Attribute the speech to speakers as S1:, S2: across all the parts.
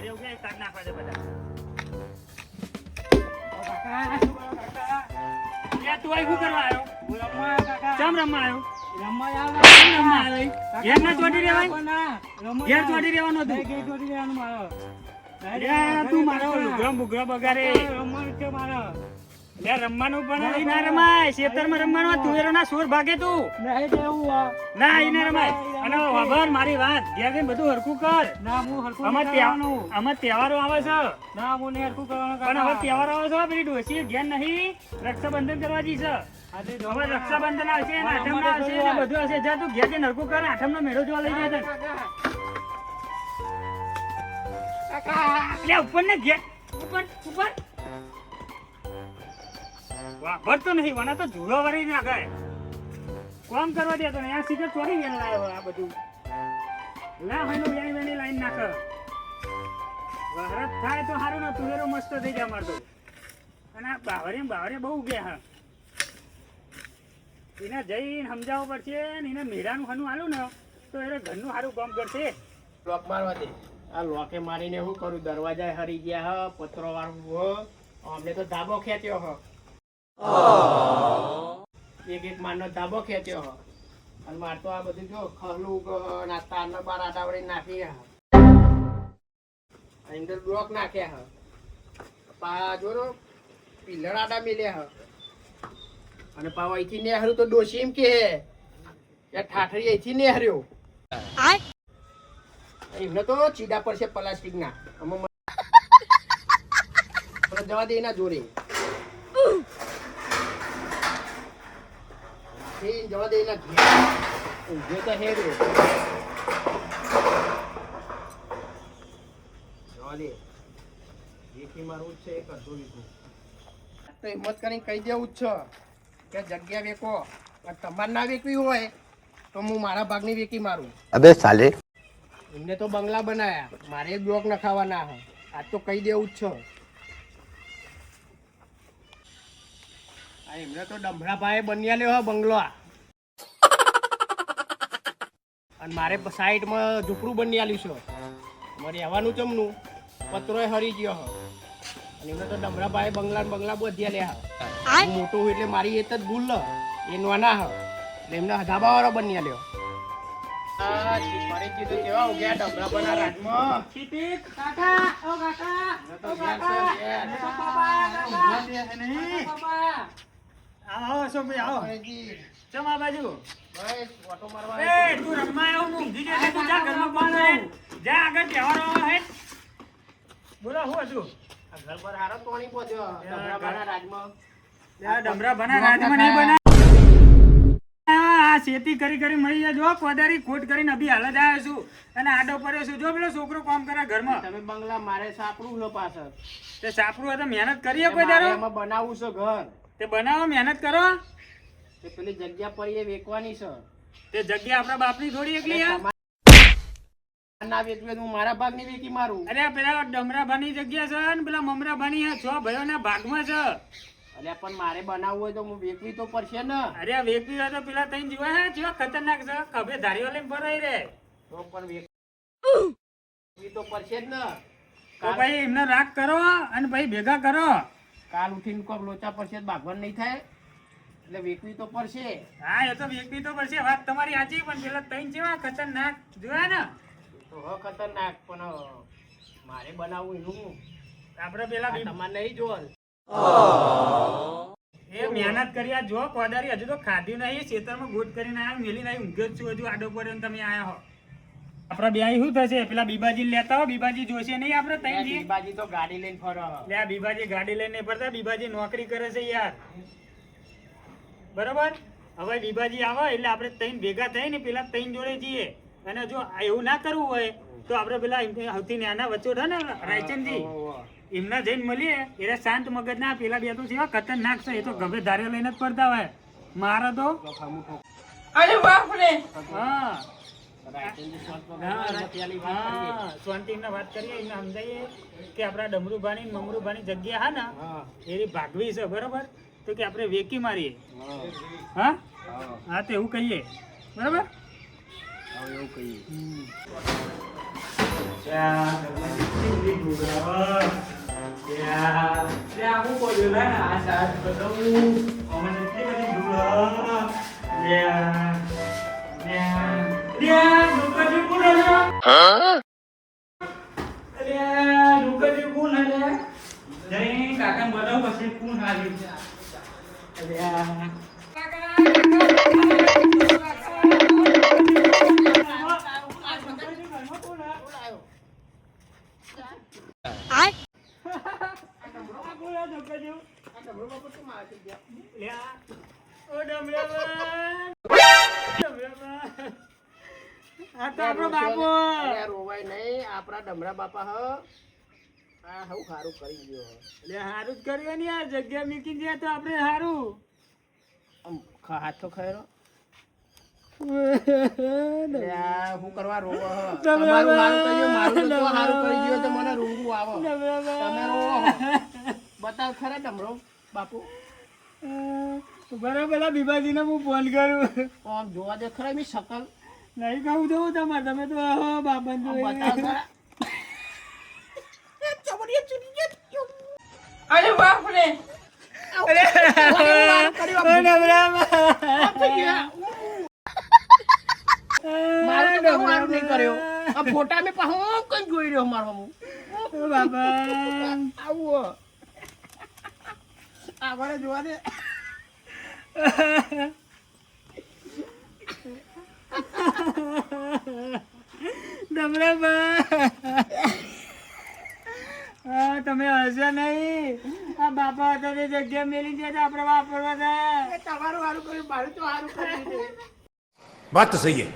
S1: એવું કે કાઢ નાખવા દે બધા. તું અહીં શું કરવા આવ્યો? ચમ રમવા આવ્યો? ઘેર ના ચોટી રહેવાય? ઘેર ચોટી રહેવાનું હતું. તું મારો લુગડો બુગડો બગાડે. રમવાનું પણ ના રમાય. ખેતરમાં રમવાનું તુવેરો ના સોર ભાગે તું. ના અહીં ના રમાય. અને વાભર મારી વાત ઘેર જઈને બધું હરખું કર. અમે તહેવારો આવે છે. પણ હવે તહેવારો આવે છે પેલી ડોસી ઘેર નહીં રક્ષાબંધન કરવા જઈશ. હવે રક્ષાબંધન આવશે આઠમ આવશે બધું હશે. જા તું ઘેર જઈને હરખું કર. આઠમ નો મેળો જોવા લઈ જાય ઉપર ને ઘેર ઉપર ઉપર વાપર તો નહીં વના તો જુડો વળી નાખે. કોમ કરવા દેતો ને આ સીધો ચોરી વેણ લાવ્યો આ બધું. લા ભાઈનું વેણી વેણી લાઈન નાખ. વરસ થાય તો સારું ને તુવેરો મસ્ત થઈ જાય મારતો. અને આ બાવરે બહુ ગયા હા. એને જઈને સમજાવવું પડશે ને એને મેળાનું ખાનું આલું ને તો એને ઘરનું સારું કામ કરશે.
S2: લોક મારવા દે. આ લોકે મારીને શું કરું? દરવાજા હરી ગયા હ, પત્રો વાળું હો. અમને તો ધાબો ખેંચ્યો હ. એક મારનો ધાબો ખેંચ્યો હ. અને માર તો આ બધું જો ખલું ના તારના બાર આટાવડી નાખી અંદર બ્લોક નાખ્યા હ. પા જો પિલ્લર આટા મેલ્યા હ. અને પાવ અહીંથી નેહર્યું તો ડોશી એમ કે ઠાઠરી અહીંથી નેહર્યો. એમને તો ચીડા પડશે પ્લાસ્ટિક ના. જવા દે એના જોડે જવા દે એના ઘેર ઊંઘે તો હેર્યો. જવા દે વેકી મારવું જ છે. એક અડધો વીકું તો હિંમત કરીને કહી દેવું જ છે કે જગ્યા વેકો. તમારે ના વેકવી હોય તો હું મારા ભાગની વેકી મારું.
S3: અબે સાલે
S2: એમને તો બંગલા બનાયા, મારે બ્લોક નખાવાના હ. આજ તો કહી દેવું જ છે. એમને તો ડમરા ભાઈ બન્યા લ્યો હ બંગલો. અને મારે સાઈડમાં ઝૂંપડું બની આલ્યું છે. મારે રહેવાનું ચમનું પત્રોય હરી ગયો હ. અને એમને તો ડમરા ભાઈ બંગલા બધ્યા લે હ. હું મોટું હોય એટલે મારી એ જ ભૂલ એ નાના હ. એટલે એમને ધાબા વાળો બન્યા લ્યો. મારે કીધું કેવા ઉગ્યા ડમરા બના રાજમાં.
S1: આવો અશોકભાઈ આવો. ચમ આ બાજુ
S2: ઓટો મારવા.
S1: એ તું રમવા આવ્યો હું ઊંઘી ગયો તું જા ઘરમાં પાછો જા આગળ તહેવારો આવે હે. બોલો શું હતું?
S2: આ ઘર પર હારો તોણી પહોંચ્યો ડમરા બના રાજમાં.
S1: આ ડમરા બના રાજમાં નહીં બના. આ ખેતી કરી કરી મળી જાય. જો કોદારી ખોટ કરીને અભી હાલત આવ્યો છું અને આડો પડ્યો છું. જો પેલો છોકરો કામ કરે ઘરમાં.
S2: તમે બંગલા મારે સાપડું લો પાછળ.
S1: તે સાપરું હોય તો મહેનત કરીએ કોઈ દાડો.
S2: એમાં બનાવવું છે ઘર.
S1: તે બનાવો મહેનત કરો.
S2: તે પેલી જગ્યા પર એ વેકવાની છે.
S1: તે જગ્યા આપણા બાપની થોડી એકલી હે.
S2: ના વેચવે હું મારા ભાગની વેકી મારું.
S1: અરે પેલા ડમરાભાની જગ્યા છે ને પેલા મમરાભાની હે. 6 ભાઈઓના ભાગમાં છે.
S2: અરે પણ મારે બનાવવું હોય તો હું વેકવી તો પડશે ને.
S1: અરે વેકવી હોય તો પેલા તઈ જીવા હે જેવા ખતરનાક છે. ખભે ધારીઓ લઈને ફરાઈ રે.
S2: તો પણ વેકવી તો પડશે જ ને.
S1: તો ભાઈ એમને રાગ કરો અને ભાઈ ભેગા કરો.
S2: કાલ ઉઠીને કોક લોચા પડશે ભાગવાન નહીં થાય એટલે વેકવી તો પડશે.
S1: હા એ તો વેકવી તો પડશે. વાત તમારી સાચી. પણ પેલા તઈ જેવા ખતરનાક જોયા ને.
S2: તો હ ખતરનાક પણ મારે બનાવવું એનું.
S1: આપણે પેલા
S2: તમારે નહીં જોવાનું.
S1: એ મહેનત કર્યા જો કોદારી હજુ તો ખાધી નહીં. ખેતરમાં ગોટ કરીને આયા મેલી નહીં ઊંઘ્યો જ છું. હજુ આડો પડ્યો ને તમે આયા હો. આપડા બે શું થશે? પેલા બીબાજી લેતા હો. બીબાજી જોશે નહીં આપણે તઈ જી.
S2: બીબાજી તો ગાડી લઈને ફરો.
S1: લે બીબાજી ગાડી લઈને ફરતા. બીબાજી નોકરી કરે છે યાર. બરોબર. હવે બીબાજી આવે એટલે આપણે તૈન ભેગા થઈને પેલા તૈન જોડે જઈએ. અને જો એવું ના કરવું હોય તો આપણે પેલા સૌથી નાના વચ્ચો ને રાયચંદજી એમના જઈને મળીએ. એટલે શાંત મગજ ના. પેલા બે તો છે ખતરનાક છે. એ તો ગભે ધારે લઈને જ પડતા હોય. મારે તો
S4: અરે બાપ રે.
S1: હા
S2: શાંતિ
S1: વાત કરીએ એમને સમજાવીએ કે આપડા ડમરુભાની મમરુભાની જગ્યા હા ને એ ભાગવી છે બરોબર. તો કે આપણે વેકી મારીએ. હા હા તો એવું કહીએ બરોબર.
S2: એવું કહીએ.
S1: આ તો આપણો બાપો.
S2: અરે રોવાય નહીં, આપણા ડમરા બાપા હ આ હઉ સારું કરી ગયો હ.
S1: એટલે હારું જ કર્યું ને યાર, જગ્યા મૂકી દે તો આપણે હારું.
S2: આમ હાથ તો ખરો હું કરવા રોવો હ? તમારું સારું કર્યું, મારું તો સારું કરી ગયો તો મને રોવું આવે. તમે રોવો હો. બતાવ ખરા ડમરો બાપુ.
S1: બરાબર, પેલા બીબાજીને હું ફોન કરું.
S2: આમ જોવા દે ખરા મી શકલ.
S1: નહીં કહું દઉં તમારે, તમે તો આહો બાપા
S2: આમ બતાવ ખરા.
S4: અરે બાપ રે
S2: મારું તો મારું નહીં કર્યો. આ ફોટા મેં પાહો કઈ જોઈ રહ્યો મારો હું.
S1: બાપા
S2: આવું આપણે જોવા દે.
S1: તમે હશે નહીં. આ બાપા હતા તે જગ્યા મેલી દે તો આપણે વાપરવા થાય.
S2: તમારું સારું કર્યું, મારું તો સારું કર્યું.
S3: बात तो सही है.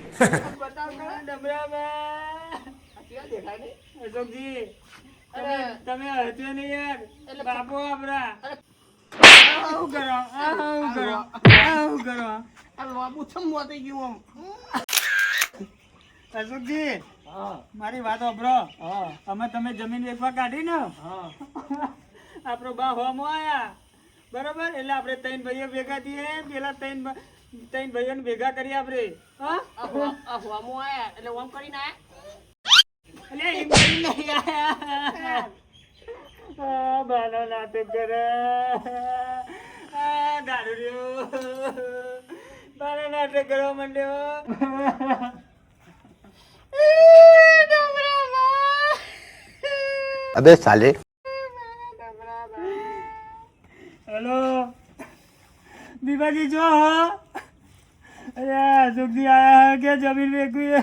S2: બતાવ ખરા.
S1: ડમરાબા
S2: ક્યાં દેખાય નહીં?
S1: અશોકજી,
S2: અરે
S1: તમે હશે નહીં યાર.
S2: એટલે
S1: બાપો આપણા
S2: અરે
S1: આવું કરો, આવું કરો, આવું કરો.
S2: આ લોબુ છમ મોતી ગયું
S1: અશોકજી,
S2: આમ.
S1: મારી વાત સાંભળો.
S2: હા
S1: અમે તમે જમીન વેચવા કાઢી ને,
S2: હા
S1: આપણો બા હોમો આયા બરોબર, એટલે આપણે ત્રણ ભાઈઓ ભેગા થઈએ, પેલા ત્રણ ભાઈઓને ભેગા કરીએ આપણે. હા
S2: આ હોમો આયા એટલે ઓમ કરીને આયા.
S1: એટલે એમ કરીને નહીં આયા. આ બાનો નાટક કરે. આ દારૂડિયો બાનો નાટક કરવા માંડ્યો.
S3: अबे साले.
S1: હેલો બીબાજી જો હો. અરે અશોકજી આયા કે જમીન વેચવી.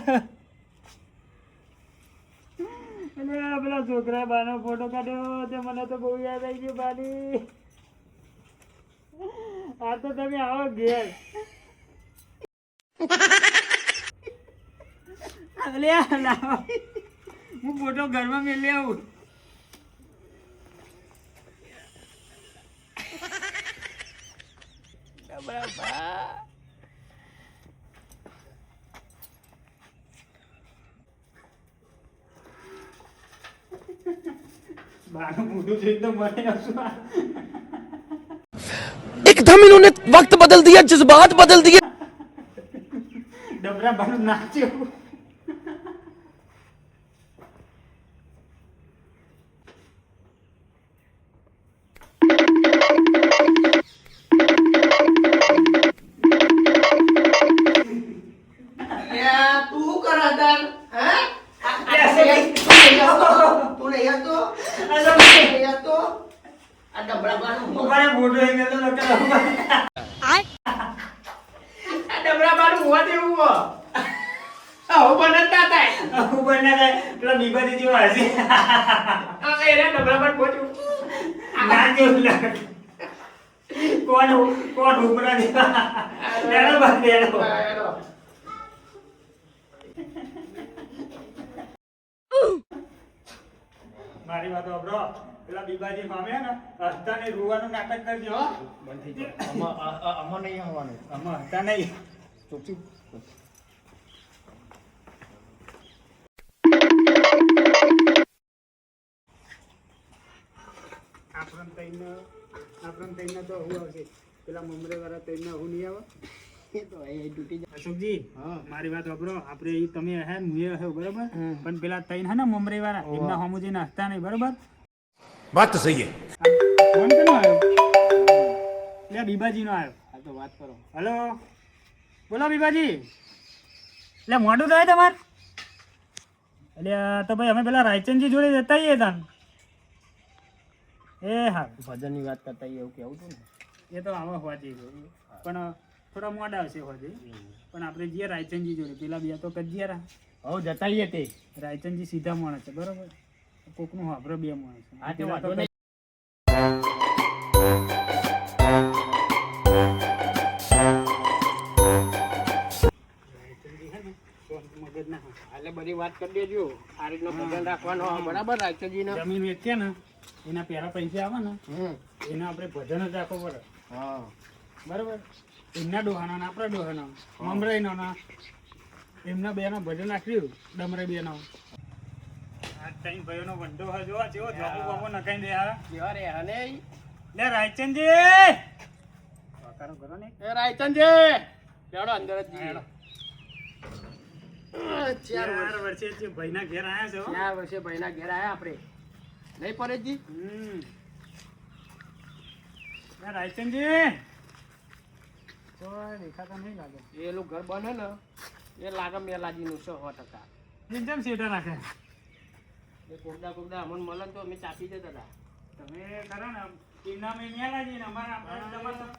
S1: અરે પેલા છોકરા બાનો ફોટો કાઢ્યો તે મને તો બહુ યાદ આવી ગયું બાની. આ તો તમે આવો ઘેર. અલે લાવો, હું ફોટો ઘરમાં મેલી આવું. બાનું મોઢું જોઈને તો મને હસવું આવે.
S3: एकदम इन्होंने वक्त बदल दिया, जज्बात बदल दिए.
S1: ડબરા બાનું નાચ્યું.
S2: તું કરા દાન હે? તું નહીં હતો? નહીં હતો? આ ડબરાબાનું
S1: મોઢું એ ગયો તો
S2: આ ડબરાબાનું હોવા દેવું હો. આવું બનાવતા થાય.
S1: હું બના થાય પેલા બીબાજી જેવા હશે.
S2: આ એના ડબરાબાન પહોંચ્યું.
S1: ના જેવું લાગે. કોણ ઉપરા દેવા. લેડો બસ લેડો. મારી વાત સાંભળો. પેલા બીબાજી મામે ને હસતા ને રૂવાનું નાટક કરજો હો.
S2: બંધ થઈ જાય. આમાં નહીં આવવાનું.
S1: આમાં હસતા નહીં.
S2: ચોખ્ખું.
S1: આપણને તઈને તો હું આવશે. પેલા મમરે વાળા તઈને હું નહીં આવે.
S2: એ તો એ તૂટી જાય.
S1: અશોકજી
S2: હા.
S1: મારી વાત સાંભળો. આપણે ઈ તમે હે મુએ હે બરાબર, પણ પેલા તૈન હે ને મમરી વાળા એમના હોમુજી હસતા નહીં બરાબર.
S3: बात तो सही है.
S1: ફોન કેનો આવ્યો? લે બીબાજી નો આવ્યો.
S2: હા તો વાત કરો.
S1: હલો, બોલો બીબાજી. એટલે મોઢું થાય તમારે? એટલે તો ભાઈ અમે પેલા રાયચંદજી જોડે જતા આવીએ તાન. એ હા,
S2: ભજનની વાત કરતા એવું કેવું હતું ને.
S1: એ તો આવા હોવાથી પણ થોડા મોડા હશે હોવાથી. પણ આપણે જઈએ રાયચંદજી જોડે. પેલા બે તો કજિયારા.
S2: હવ જતાઈએ તે.
S1: રાયચંદજી સીધા માણસ છે બરોબર. કોકનું વાપરો બે માણસ છે.
S2: હા તે
S1: પેલા
S2: વાંધો
S1: તો
S2: નહીં.
S1: મગજ ના હોય.
S2: એટલે બધી વાત કરી દેજો. આ રીતનો ભજન રાખવાનો બરાબર રાયચંદજીનો.
S1: જમીન વેચીએ ને એના પહેલા પૈસા આવે ને
S2: હમ.
S1: એના આપણે ભજન જ રાખવું પડે
S2: હા.
S1: બરોબર. એમના ડોહાના ને આપણા ડોહાના મમરાઈનો ના એમના બેના ભજન નાખ્યું ડમરાઈ બેનો. આ ત્રણ ભાઈઓનો વંડો હોય જો જેવો જોબુ બાબુ નખાઈ દે હા.
S2: કેવા રે હને
S1: લે રાયચંદજી વાકારો કરો ને.
S2: એ રાયચંદજી ચાલો અંદર જ જઈએ.
S1: હેડો.
S2: 4
S1: વર્ષે જે ભાઈના ઘેર આયા છો.
S2: 4 વર્ષે ભાઈના ઘેર આયા આપણે નહીં પરેશજી.
S1: લે રાયચંદજી તો દેખાતા નહીં લાગે.
S2: એલું ઘર બને ને એ લાગે મેલાજીનું 100%.
S1: એમ કેમ સીટા રાખે?
S2: એ કોકદા અમને મળે ને તો અમે ચાપી દેતા હતા.
S1: તમે કરો ને એમના મેં મેલાજી ને અમારા આપણે તમારા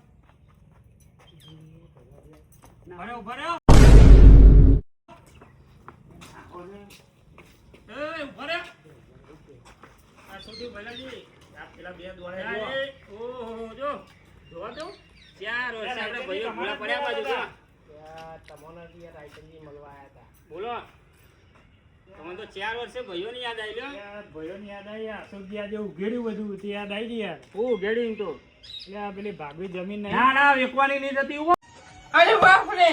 S1: ભરે ઉભા રહ્યો. એ ઉભા રહ્યો. આ સુધી ભલાજી આ પેલા બે દોડે ઓહો જો જોવા દો. 4 વર્ષ આપણે ભાઈઓ ભૂલા પડ્યા બાજુ જો.
S2: તમને ત્યાં રાયચંદજી મળવા આવ્યા હતા.
S1: બોલો તમને તો 4 વર્ષે ભાઈઓ ની યાદ આવી લ્યો. ભાઈઓ ની યાદ આવી. અશોકજી આજે ઉઘેડ્યું બધું તે યાદ આવી ગઈ યાર. હું ઉઘેડ્યું તો એટલે આ પેલી ભાગવી જમીન નહીં.
S2: ના વેકવાની નહીં થતી હું.
S4: અરે બાપ રે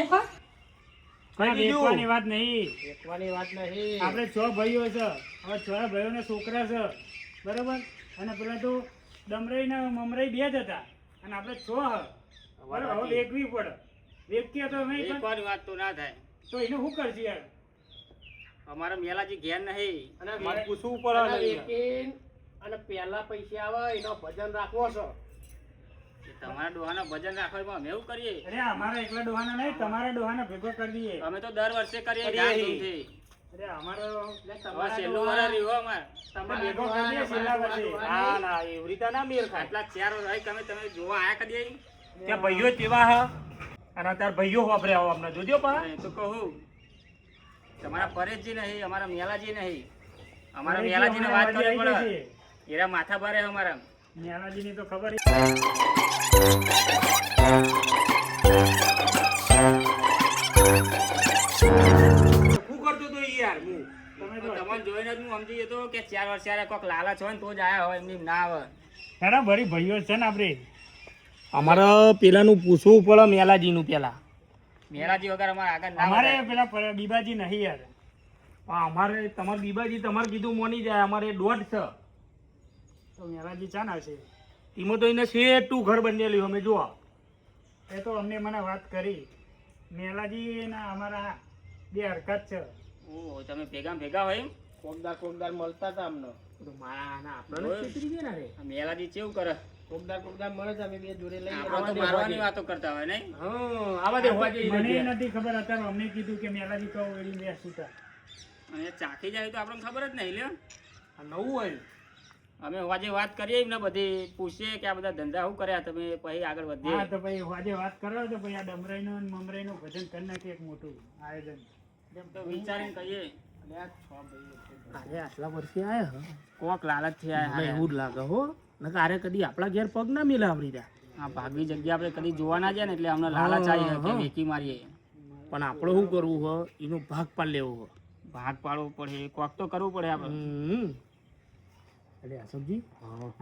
S1: વેચવાની વાત નહીં.
S2: વેકવાની વાત નહીં.
S1: આપણે 6 ભાઈઓ છે. હવે 6 ભાઈઓના છોકરા છે બરોબર. અને પેલા તો ડમરાઈ ને મમરાઈ બે જ હતા અને આપણે 6 બરોબર. હવે વેચવી પડે. વેચતી તો અમે
S5: વેચવાની વાત તો ના થાય.
S1: તો એનું શું કરશે યાર?
S5: અમારા મેલાજી ઘેર નહીં.
S2: અને
S1: મારે
S2: પૂછવું પડે. અને પહેલા પૈસા આવે એનો ભજન રાખવો છે.
S5: તમારા ડોહાના ભજન રાખવામાં અમે એવું કરીએ.
S1: અરે અમારા એકલા ડોહાના નહીં, તમારા ડોહાના ભેગો કરી દઈએ.
S5: અમે તો દર વર્ષે કરીએ
S2: કરીએ.
S5: ધામધૂમથી.
S1: અરે અમારો
S5: હવે છેલ્લું વરસ રહ્યું અમારે.
S1: તમે ભેગો કરી દઈએ છેલ્લા વર્ષે.
S2: ના ના એવી રીતે ના મેર ખાય.
S5: આટલા 4 વર્ષ તમે તમે જોવા આયા કદી આવી?
S2: ત્યાં ભાઈઓ કેવા હ અને અત્યારે ભાઈઓ વાપરે આવો અમને જોજો પા.
S5: એ તો કહું તમારા પરેશજી નહીં, અમારા મેલાજી નહીં. અમારા
S1: પરેશજી
S5: મેલાજીને
S1: અમારા
S5: વાત કરવી
S1: વાડી આવી
S5: પડે. એરા માથા ભારે અમારા.
S1: મેલાજીની તો ખબર
S2: શું કરતો તો યાર હું.
S1: તમે
S5: તો
S1: તો
S5: તમને જોઈને જ હું સમજી જતો કે 4 વર્ષ યારે કોક લાલચ હોય ને તો જ આયા હોય, એમની ના આવે.
S1: હેડા ભરી ભાઈઓ છે ને આપણે.
S2: અમારે પેલાનું પૂછવું પડે મેલાજીનું પેલા.
S5: મેલાજી વગર અમારે આગળ ના
S1: અમારે
S5: વધાય.
S1: પેલા બીબાજી નહીં યાર.
S2: પણ અમારે તમારે બીબાજી તમારે કીધું મોની જાય. અમારે દોઢ છે
S1: તો મેલાજી ચાન આવશે.
S2: એમાં તો એને શેઠું ઘર બનેલું અમે જોવા.
S1: એ તો અમને મને વાત કરી. મેલાજી ના અમારા બે હરકત છે.
S5: ઓહો, તમે ભેગા હોય એમ?
S2: કોકદાર મળતા હતા અમને. તો મારા ના આપણે
S5: ઓય.
S2: છેતરી ગયા ને રે.
S5: આ મેલાજી કેવું કરે?
S2: કોકદાર મળે છે અમે બે જોડે લઈ
S5: આપણે તો મારવાની વાતો કરતા હોય નહીં?
S2: હા આવા દે હોવા જઈએ
S1: મને નથી ખબર. અત્યારે અમને કીધું કે મેલાજી કહો એડી મેં સુતા.
S5: અને ચાખી જાય તો આપણને ખબર જ નહીં લ્યો.
S2: આ નવું હોય.
S5: અમે આજે વાત કરીએ એમને બધી પૂછીએ કે આ બધા ધંધા શું કર્યા તમે, પછી આગળ
S1: હા
S5: વધીએ.
S1: તો ભાઈ આજે વાત કરો તો ભાઈ આ ડમરાઈનો અને મમરાઈનો ભજન કરી નાખીએ એક મોટું આયોજન.
S5: તો વિચારીને કહીએ.
S2: અરે આટલા વર્ષે આયા
S5: કોક લાલચ થી આયા
S2: મને એવું જ લાગે હો. નકર આરે કદી આપણા ઘેર પગ ના મેલે આવરી રહ્યા.
S5: આ ભાગવી જગ્યા આપણે કદી જોવા ના જાય ને એટલે અમને લાલચ આવી છે કે
S2: હા.
S5: વેચી મારીએ.
S2: પણ આપણે શું કરવું હો એનો ભાગ પાડ લેવો હો.
S5: ભાગ પાડવો પડે, કોક તો કરવું પડે આપણે.
S1: એટલે અશોકજી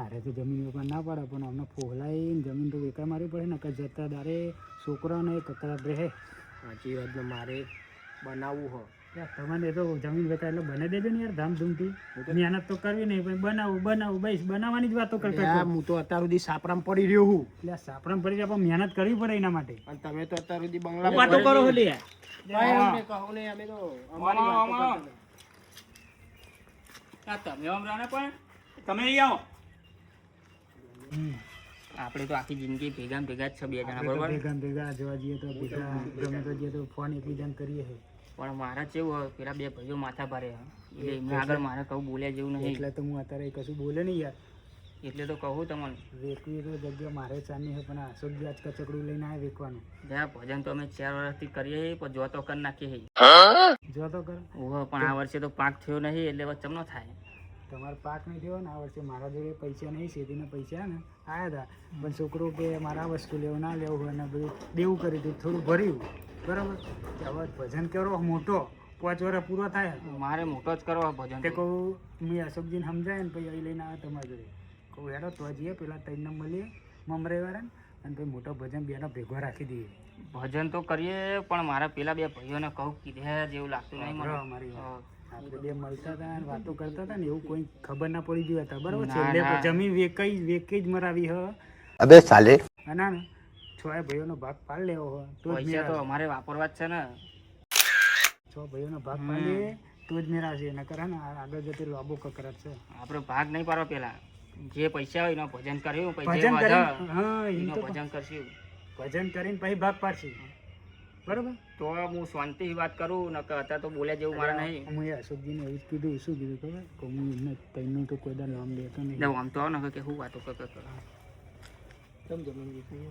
S1: અરે તો જમીન વેપાર ના પાડે પણ અમને ફોહલાઈ જમીન તો વેકાર મારવી પડે ને કે જતા દારે છોકરાને કકડાટ રહે.
S2: સાચી વાત ને મારે બનાવવું હો.
S1: તમને તો જમીન વેચાય એટલે બને દેજો ને યાર ધામધૂમથી. મહેનત તો કરવી નહીં પણ બનાવું બસ બનાવવાની જ વાતો કરતા
S2: લ્યા, હું તો અત્યાર સુધી સાપરામ પડી રહ્યો હું
S1: એટલે સાપરામ પડી જાય પણ મહેનત કરવી પડે એના માટે.
S2: અને તમે તો અત્યાર સુધી બંગલા
S1: વાતો કરો છો લે.
S2: ભાઈ, અમને કહો ને, અમે તો અમારી વાતો કરતા હતા.
S5: તમે આમ રહો ને પણ
S1: તમે અહીં આવો.
S5: આપણે તો આખી જિંદગી ભેગા ને ભેગા જ છે બે જણા,
S1: આપણે તો
S5: બરોબર?
S1: ભેગા જોવા જઈએ તો ભેગા ગમે તો જઈએ તો ફોન એકબીજાને કરીએ છે.
S5: પણ મારા કેવું હોય, પેલા બે ભાઈઓ માથા ભારે હોય. એટલે એમના આગળ મારે કહું બોલ્યા જેવું નહીં.
S1: એટલે તો હું અત્યારે કશું બોલે નહીં યાર.
S5: એટલે તો કહું તમને,
S1: વેકવી તો જગ્યા મારે ચાની છે પણ આ અશોકજી આજ કચકડું લઈને આવે વેકવાનું.
S5: જ્યાં ભજન તો અમે 4 વર્ષથી કરીએ છીએ, પણ જો તો કરી નાખીએ છીએ.
S1: જો તો કરો.
S5: ઓહો, પણ આ વર્ષે તો પાક થયો નહીં એટલે વચ્ચે ન થાય.
S1: તમારે પાક નહીં થયો ને આ વર્ષે મારા જોડે પૈસા નહીં, શેતીના પૈસા ને આવ્યા હતા પણ છોકરો કે મારે આ વસ્તુ લેવું ના લેવું હોય ને બધું દેવું કરી દીધું, થોડું ભર્યું બરાબર. હવે ભજન કરો મોટો 5 વર્ષ પૂરો થાય
S5: મારે મોટો જ કરવો ભજન
S1: તે
S5: તો.
S1: કહું મેં અશોકજીને સમજાય ને પછી અહીં લઈને આવે તમારી જોડે કહું હેડો તો જઈએ પેલા 3 મળીએ મમરેવાળાને અને પછી મોટો ભજન બેનો ભેગો રાખી દઈએ.
S5: ભજન તો કરીએ પણ મારા પેલા બે ભાઈઓને કહું કીધે જેવું લાગતું નહીં મને.
S1: અમારી વાત.
S5: હા.
S1: આપણે બે મળતા હતા અને વાતો કરતા હતા ને એવું કોઈ ખબર ના પડી ગયું હતા બરાબર.
S5: ના,
S1: છેલ્લે
S5: ના.
S1: જમીન વેકઈ જ મરાવી હ
S3: अबे साले
S1: ના ને 6 ભાઈઓનો ભાગ પાડી લેવો હોય તો જ
S5: પૈસા તો
S1: મેળાશે.
S5: અમારે વાપરવા જ છે ને.
S1: 6 ભાઈઓનો ભાગ પાડીએ તો જ મેળાશે. નકર હે ને આગળ જતે લાંબો કકરાટ છે.
S5: આપણે ભાગ નહીં પાડવા પેલા. જે પૈસા હોય એનો ભજન કર્યું પછી જે
S1: ભજન
S5: વધે
S1: કરીને હા એમ
S5: એનો
S1: તો
S5: ભજન કરશું.
S1: ભજન કરીને પછી ભાગ પાડશું બરાબર.
S5: તો હું શાંતિથી વાત કરું, નકર અત્યારે તો બોલ્યા જેવું મારે નહીં.
S1: હું એ અશોકજીને એવું જ કીધું. શું કીધું ખબર કે હું એમને તૈનું તો કોઈ દાડો નામ લેતો નહીં.
S5: એટલે આમ તો આવો ને કે શું વાતો કર.
S2: કેમ જમીન વેચી?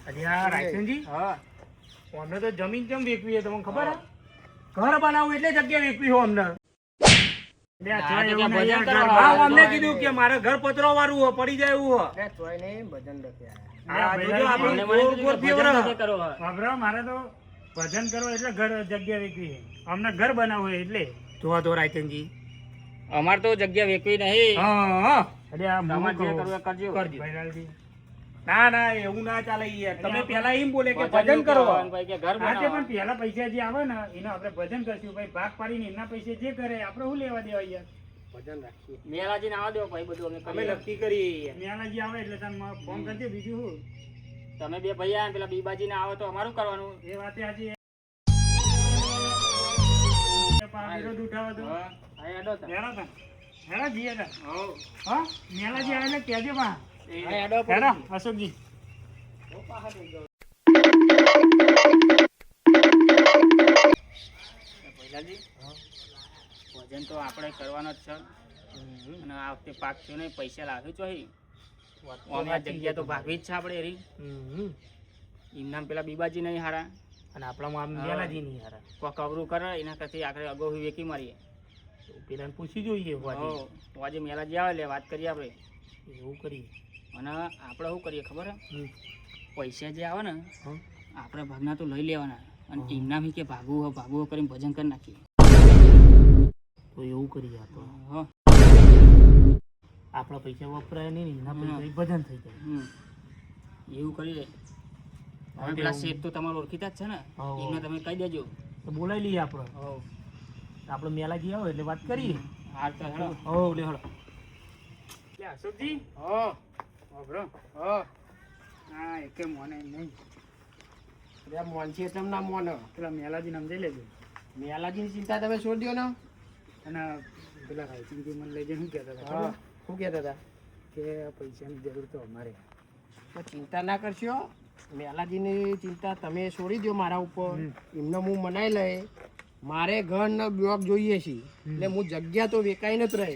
S1: અરે આ રાયસનજી
S2: હા,
S1: અમને તો જમીન કેમ વેચવી છે તમને ખબર હે? ઘર બનાવવું એટલે જગ્યા વેચવી હો અમને. એટલે આ
S5: આ
S1: ચોય
S5: જગ્યા
S1: એવું નહીં
S5: ભજન
S1: યાર,
S5: કરવા
S1: ઘર-
S5: વાળા
S1: અમને
S5: હોય
S1: કીધું
S5: નહીં.
S1: કે મારે ઘર પતરો વાળું હો, પડી જાય એવું હો.
S2: અરે તોય નહીં, ભજન લખ્યા.
S1: આ
S5: મને
S1: જોજો આપણે
S5: મને
S1: ગોળ
S5: કીધું
S1: ગોળ
S5: કે
S1: ફેવરો.
S5: ભજન નથી કરવો.
S1: બાબરા, મારે તો ભજન કરવું એટલે ઘર જગ્યા વેચવી છે. અમને ઘર બનાવવું છે એટલે જોવા તો રાયચંદજી.
S5: અમારે તો જગ્યા વેચવી નહીં.
S1: હા એટલે આ
S5: તમારે જે
S1: હું
S5: કરવું એ કરજો.
S1: ભૈરાલજી.
S2: ના ના, એવું ના ચાલે યાર. તમે પેલા એમ બોલે કે
S5: ભજન
S2: ભજન કરો.
S5: કરવાનું, પછી કે ઘર
S1: હા તે
S5: બનાવવાનું.
S1: પણ પહેલા પૈસા જે આવે ને એનો આપણે ભજન કરશું ભાઈ. ભાગ પાડીને એમના પૈસે જે કરે આપણે શું લેવા દેવા યાર.
S2: ભજન રાખીએ.
S5: મેલાજીને આવવા દો ભાઈ, બધું અમે
S2: અમે
S5: કરીએ.
S2: નક્કી કરી.
S1: મેલાજી આવે એટલે તમે ફોન કરજો. બીજું શું
S5: તમે બે ભાઈ આયા ને પેલા બીબાજીને આવો તો અમારું કરવાનું.
S1: એ વાતે આજે વિરોધ ઉઠાવો તો
S5: હા, હા, હેડો તો.
S1: હેડો તા. હેડો જીએ તા.
S5: હોવ.
S1: હા મેલાજી આવે એટલે કહેજો પા.
S5: એ
S2: હા, હેડો
S1: હેડો અશોકજી.
S5: ભૈલાજી, ભજન તો આપણે કરવાનો જ છે. અને આ વખતે પાક થયો નહીં, પૈસા લાવ્યો છો અહીં. આ જગ્યા તો ભાગવી જ છે આપણે એરી. એમના પેલા બીબાજી નહીં હારા.
S2: અને આપણામાં આમ
S5: હા.
S2: મેલાજી નહીં હારા.
S5: કોઈ કવરું કરે એના કરતી આગળ અગાઉ વેકી મારીએ.
S2: પેલાને પૂછી જોઈએ વાજી.
S5: હોવ. આજે મેલાજી આવે એટલે વાત કરીએ આપણે.
S2: એવું કરીએ.
S5: અને આપણે શું કરીએ ખબર હે? પૈસા જે આવે ને
S2: હા.
S5: આપણે ભાગના તો લઈ લેવાના અને એમના બી કે ભાગવું કરીને ભજન કરી નાખીએ.
S2: તો એવું કરીએ આપણે.
S5: હા.
S2: આપણા પૈસા વપરાય નહીં, એના પૈસા ભજન થઈ જાય.
S5: હમ. એવું કરીએ. હવે પેલા શેઠ તો તમારે ઓળખીતા જ છે ને,
S2: હા.
S5: એમને તમે કહી દેજો.
S2: તો બોલાવી લઈએ આપણે.
S5: હોવ.
S2: આપણે મેલાજી આવે એટલે વાત કરીએ.
S5: હાલ તો હેડો.
S2: હો લે હળો.
S1: એટલે અશોકજી
S2: હા
S1: વાપરો.
S2: હા.
S1: હા એકે મોને નહીં.
S2: અરે મોન છે તેમ ના મોન.
S1: પેલા મેલાજીને સમજાઈ લેજો.
S2: મેલાજીની ચિંતા તમે છોડી દો ને.
S1: અને પેલા રાયચંદજી મને લઈ જઈને શું કહેતા હતા
S2: હા.
S1: ખબર?
S2: શું કહેતા હતા?
S1: કે પૈસાની જરૂર તો અમારે.
S2: તો ચિંતા ના કરશો. મેલાજીની ચિંતા તમે છોડી દો મારા ઉપર. એમને હું મનાઈ લઈ. મારે ઘર ને બ્લોક જોઈએ છે એટલે હું જગ્યા તો વેકાઈ નથી રહે.